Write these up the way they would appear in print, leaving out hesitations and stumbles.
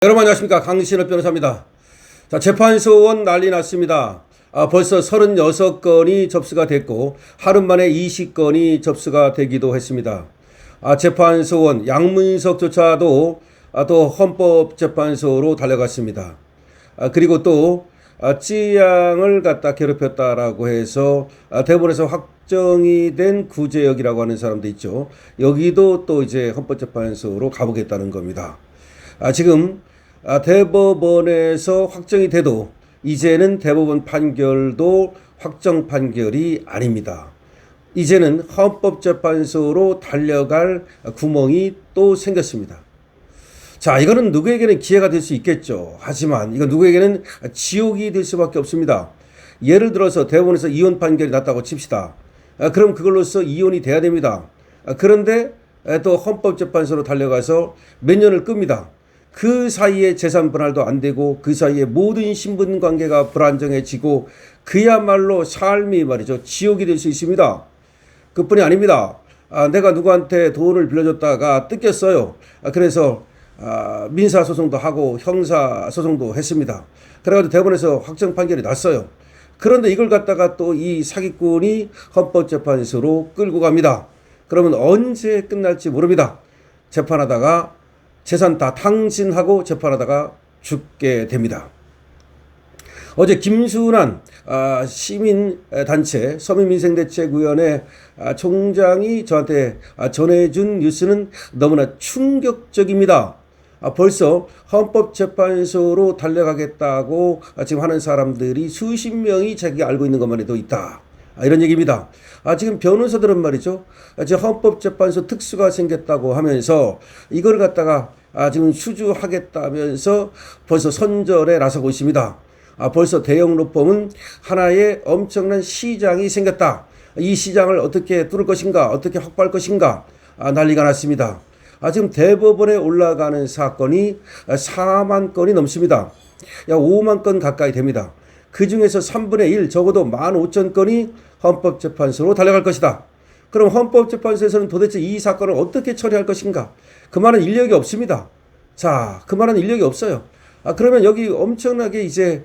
여러분 안녕하십니까, 강신업 변호사입니다. 자, 재판소원 난리 났습니다. 벌써 36건이 접수가 됐고 하루 만에 20건이 접수가 되기도 했습니다. 재판소원 양문석조차도 또 헌법재판소로 달려갔습니다. 그리고 또 찌양을 갖다 괴롭혔다라고 해서 대법원에서 확정이 된 구제역이라고 하는 사람도 있죠. 여기도 또 이제 헌법재판소로 가보겠다는 겁니다. 지금 대법원에서 확정이 돼도 이제는 대법원 판결도 확정 판결이 아닙니다. 이제는 헌법재판소로 달려갈 구멍이 또 생겼습니다. 자, 이거는 누구에게는 기회가 될 수 있겠죠. 하지만 이거 누구에게는 지옥이 될 수밖에 없습니다. 예를 들어서 대법원에서 이혼 판결이 났다고 칩시다. 그럼 그걸로써 이혼이 돼야 됩니다. 그런데 또 헌법재판소로 달려가서 몇 년을 끕니다. 그 사이에 재산 분할도 안 되고 그 사이에 모든 신분 관계가 불안정해지고 그야말로 삶이 말이죠, 지옥이 될 수 있습니다. 그뿐이 아닙니다. 내가 누구한테 돈을 빌려줬다가 뜯겼어요. 그래서 민사소송도 하고 형사소송도 했습니다. 그래가지고 대법원에서 확정 판결이 났어요. 그런데 이걸 갖다가 또 이 사기꾼이 헌법재판소로 끌고 갑니다. 그러면 언제 끝날지 모릅니다. 재판하다가 재산 다 탕진하고 재판하다가 죽게 됩니다. 어제 김순환 시민단체 서민민생대책위원회 총장이 저한테 전해준 뉴스는 너무나 충격적입니다. 벌써 헌법재판소로 달려가겠다고 지금 하는 사람들이 수십 명이 자기가 알고 있는 것만 해도 있다, 이런 얘기입니다. 지금 변호사들은 말이죠, 지금 헌법재판소 특수가 생겼다고 하면서 이걸 갖다가 지금 수주하겠다면서 벌써 선전에 나서고 있습니다. 벌써 대형 로펌은 하나의 엄청난 시장이 생겼다. 이 시장을 어떻게 뚫을 것인가, 어떻게 확보할 것인가, 난리가 났습니다. 지금 대법원에 올라가는 사건이 4만 건이 넘습니다. 약 5만 건 가까이 됩니다. 그 중에서 3분의 1, 적어도 15,000건이 헌법재판소로 달려갈 것이다. 그럼 헌법재판소에서는 도대체 이 사건을 어떻게 처리할 것인가? 그만한 인력이 없습니다. 자, 그만한 인력이 없어요. 그러면 여기 엄청나게 이제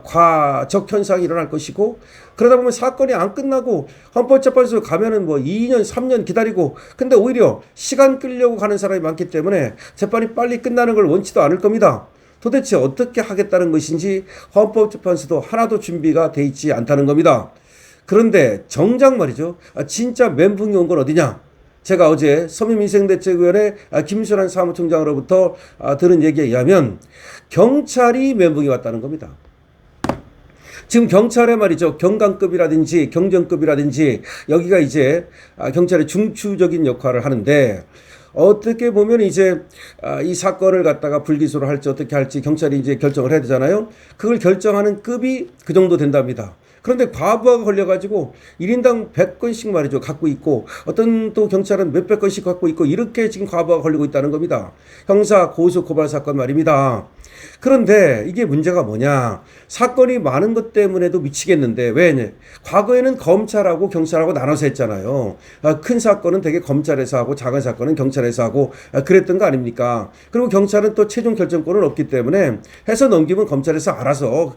과적 현상이 일어날 것이고, 그러다 보면 사건이 안 끝나고 헌법재판소 가면은 뭐 2년, 3년 기다리고, 근데 오히려 시간 끌려고 가는 사람이 많기 때문에 재판이 빨리 끝나는 걸 원치도 않을 겁니다. 도대체 어떻게 하겠다는 것인지 헌법재판소도 하나도 준비가 돼 있지 않다는 겁니다. 그런데 정작 말이죠, 진짜 멘붕이 온 건 어디냐? 제가 어제 서민민생대책위원회 김순환 사무총장으로부터 들은 얘기에 의하면 경찰이 멘붕이 왔다는 겁니다. 지금 경찰에 말이죠, 경감급이라든지 경정급이라든지 여기가 이제 경찰의 중추적인 역할을 하는데, 어떻게 보면 이제 이 사건을 갖다가 불기소를 할지 어떻게 할지 경찰이 이제 결정을 해야 되잖아요. 그걸 결정하는 급이 그 정도 된답니다. 그런데 과부하가 걸려가지고 1인당 100건씩 말이죠, 갖고 있고, 어떤 또 경찰은 몇백 건씩 갖고 있고, 이렇게 지금 과부하가 걸리고 있다는 겁니다. 형사 고소 고발 사건 말입니다. 그런데 이게 문제가 뭐냐? 사건이 많은 것 때문에도 미치겠는데, 왜? 과거에는 검찰하고 경찰하고 나눠서 했잖아요. 큰 사건은 되게 검찰에서 하고 작은 사건은 경찰에서 하고 그랬던 거 아닙니까? 그리고 경찰은 또 최종 결정권은 없기 때문에 해서 넘기면 검찰에서 알아서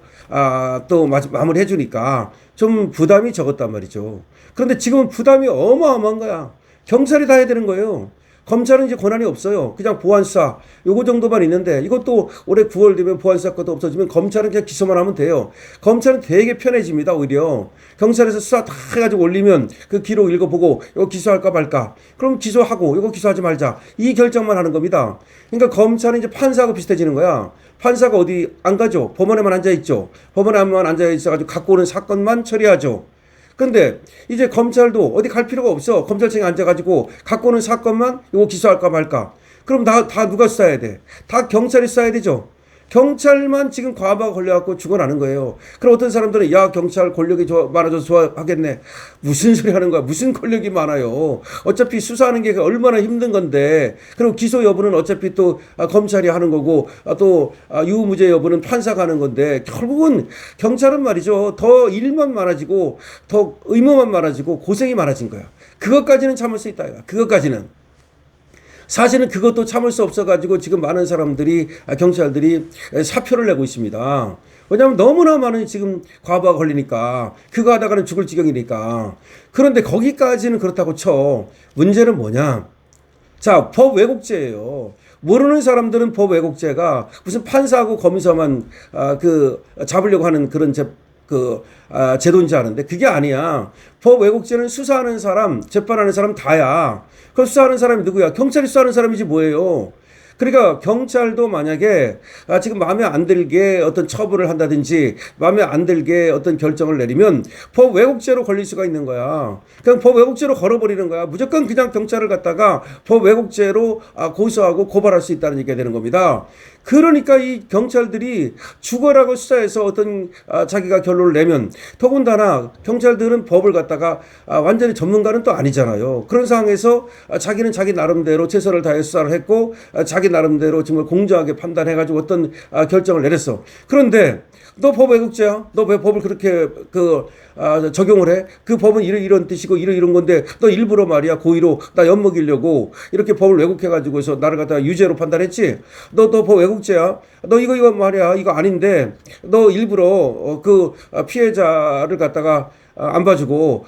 또 마무리해 주니까 좀 부담이 적었단 말이죠. 그런데 지금은 부담이 어마어마한 거야. 경찰이 다 해야 되는 거예요. 검찰은 이제 권한이 없어요. 그냥 보안수사 요거 정도만 있는데, 이것도 올해 9월 되면 보안수사권도 없어지면 검찰은 그냥 기소만 하면 돼요. 검찰은 되게 편해집니다. 오히려 경찰에서 수사 다 해가지고 올리면 그 기록 읽어보고 이거 기소할까 말까, 그럼 기소하고 이거 기소하지 말자, 이 결정만 하는 겁니다. 그러니까 검찰은 이제 판사하고 비슷해지는 거야. 판사가 어디 안 가죠. 법원에만 앉아있죠. 법원에만 앉아있어가지고 갖고 오는 사건만 처리하죠. 근데 이제 검찰도 어디 갈 필요가 없어. 검찰청에 앉아가지고 갖고 오는 사건만 이거 기소할까 말까. 그럼 다 누가 수사해야 돼? 다 경찰이 수사해야 되죠. 경찰만 지금 과부하 걸려갖고 죽어나는 거예요. 그럼 어떤 사람들은 야, 경찰 권력이 많아져서 좋아하겠네. 무슨 소리 하는 거야? 무슨 권력이 많아요? 어차피 수사하는 게 얼마나 힘든 건데. 그리고 기소 여부는 어차피 또 검찰이 하는 거고, 또 유무죄 여부는 판사가 하는 건데, 결국은 경찰은 말이죠, 더 일만 많아지고 더 의무만 많아지고 고생이 많아진 거야. 그것까지는 참을 수 있다. 그것까지는. 사실은 그것도 참을 수 없어가지고 지금 많은 사람들이 경찰들이 사표를 내고 있습니다. 왜냐하면 너무나 많은 지금 과부하 걸리니까 그거 하다가는 죽을 지경이니까. 그런데 거기까지는 그렇다고 쳐. 문제는 뭐냐? 자, 법 왜곡죄예요. 모르는 사람들은 법 왜곡죄가 무슨 판사하고 검사만 잡으려고 하는 그런 제도인지 아는데 그게 아니야. 법 왜곡죄는 수사하는 사람, 재판하는 사람 다야. 그 수사하는 사람이 누구야? 경찰이 수사하는 사람이지 뭐예요. 그러니까 경찰도 만약에 지금 마음에 안 들게 어떤 처벌을 한다든지 마음에 안 들게 어떤 결정을 내리면 법 왜곡죄로 걸릴 수가 있는 거야. 그냥 법 왜곡죄로 걸어버리는 거야. 무조건 그냥 경찰을 갖다가 법 왜곡죄로 고소하고 고발할 수 있다는 얘기가 되는 겁니다. 그러니까 이 경찰들이 죽어라고 수사해서 어떤 자기가 결론을 내면 더군다나 경찰들은 법을 갖다가 완전히 전문가는 또 아니잖아요. 그런 상황에서 자기는 자기 나름대로 최선을 다해 수사를 했고 자기 나름대로 정말 공정하게 판단해가지고 어떤 결정을 내렸어. 그런데 너 법 왜곡죄야? 너 왜 법을 그렇게 적용을 해? 그 법은 이런 뜻이고 이런 건데 너 일부러 말이야 고의로 나 엿먹이려고 이렇게 법을 왜곡해가지고서 나를 갖다가 유죄로 판단했지? 너 법 왜곡죄야? 너 이거 말이야 이거 아닌데 너 일부러 피해자를 갖다가 안 봐주고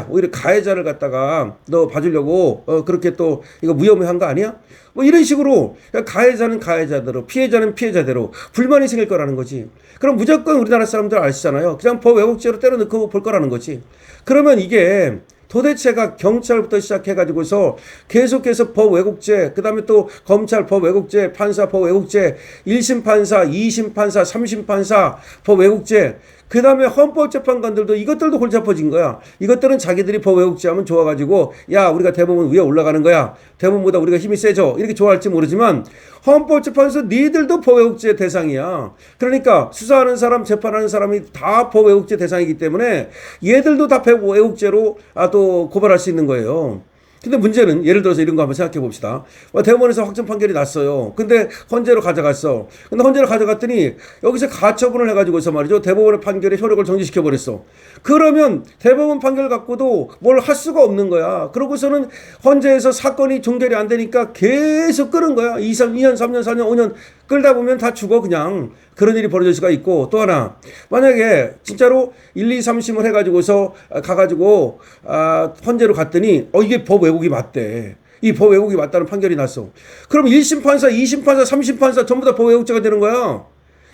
오히려 가해자를 갖다가 너 봐주려고 그렇게 또 이거 무혐의한 거 아니야? 뭐 이런 식으로 가해자는 가해자대로 피해자는 피해자대로 불만이 생길 거라는 거지. 그럼 무조건 우리나라 사람들 아시잖아요. 그냥 법 왜곡죄로 때려넣고 볼 거라는 거지. 그러면 이게 도대체가 경찰부터 시작해가지고서 계속해서 법 왜곡죄, 그 다음에 또 검찰 법 왜곡죄, 판사 법 왜곡죄, 1심 판사, 2심 판사, 3심 판사 법 왜곡죄, 그 다음에 헌법재판관들도 이것들도 골치 아파진 거야. 이것들은 자기들이 법 왜곡죄하면 좋아가지고 야 우리가 대법원 위에 올라가는 거야. 대법원보다 우리가 힘이 세져. 이렇게 좋아할지 모르지만 헌법재판소 니들도 법 왜곡죄 대상이야. 그러니까 수사하는 사람, 재판하는 사람이 다 법 왜곡죄 대상이기 때문에 얘들도 다 법 왜곡죄로 또 고발할 수 있는 거예요. 근데 문제는 예를 들어서 이런 거 한번 생각해 봅시다. 대법원에서 확정 판결이 났어요. 근데 헌재로 가져갔어. 근데 헌재로 가져갔더니 여기서 가처분을 해가지고서 말이죠. 대법원의 판결의 효력을 정지시켜 버렸어. 그러면 대법원 판결 갖고도 뭘 할 수가 없는 거야. 그러고서는 헌재에서 사건이 종결이 안 되니까 계속 끄는 거야. 2년, 3년, 4년, 5년 끌다 보면 다 죽어 그냥. 그런 일이 벌어질 수가 있고 또 하나 만약에 진짜로 1, 2, 3심을 해가지고서 가가지고 헌재로 갔더니 이게 법 왜곡이 맞대. 이 법 왜곡이 맞다는 판결이 났어. 그럼 1심 판사, 2심 판사, 3심 판사 전부 다 법 왜곡죄가 되는 거야.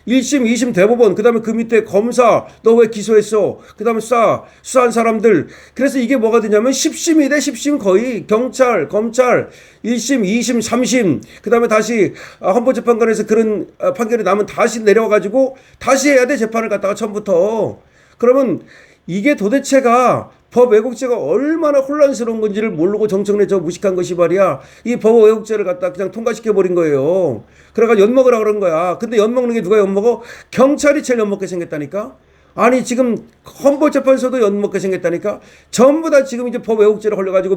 1심, 2심 대법원, 그 다음에 그 밑에 검사, 너 왜 기소했어? 그 다음에 수사한 사람들. 그래서 이게 뭐가 되냐면 10심이 돼, 10심 거의. 경찰, 검찰, 1심, 2심, 3심. 그 다음에 다시 헌법재판관에서 그런 판결이 나면 다시 내려와가지고 다시 해야 돼, 재판을 갖다가 처음부터. 그러면 이게 도대체가 법 왜곡죄가 얼마나 혼란스러운 건지를 모르고 정청래 저 무식한 것이 말이야. 이 법 왜곡죄를 갖다 그냥 통과시켜버린 거예요. 그래가지고 엿먹으라 그런 거야. 근데 엿먹는 게 누가 엿먹어? 경찰이 제일 엿먹게 생겼다니까? 아니 지금 헌법재판소도 엿먹게 생겼다니까. 전부 다 지금 이제 법 왜곡죄로 걸려가지고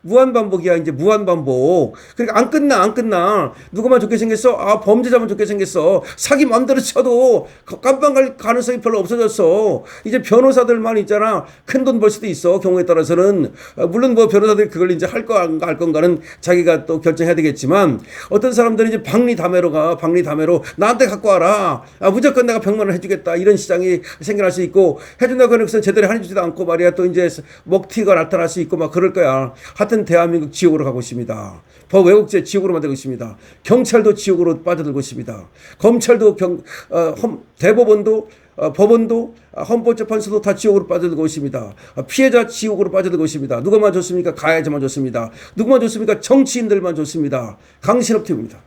무한반복이야. 이제 무한반복. 그러니까 안 끝나. 누구만 좋게 생겼어? 범죄자만 좋게 생겼어. 사기 마음대로 쳐도 깜빵 갈 가능성이 별로 없어졌어. 이제 변호사들만 있잖아. 큰 돈 벌 수도 있어. 경우에 따라서는. 물론 뭐 변호사들이 그걸 이제 할 건가는 자기가 또 결정해야 되겠지만 어떤 사람들은 이제 박리담회로 나한테 갖고 와라. 무조건 내가 100만 원 해주겠다. 이런 시장이 생겨날 수 있고 해준다고 해서 제대로 해주지도 않고 말이야 또 이제 먹튀가 나타날 수 있고 막 그럴 거야. 하여튼 대한민국 지옥으로 가고 있습니다. 법 왜곡죄 지옥으로 만들고 있습니다. 경찰도 지옥으로 빠져들고 있습니다. 검찰도 대법원도 법원도 헌법재판소도 다 지옥으로 빠져들고 있습니다. 피해자 지옥으로 빠져들고 있습니다. 누가만 좋습니까? 가해자만 좋습니다. 누구만 좋습니까? 정치인들만 좋습니다. 강신업 TV입니다.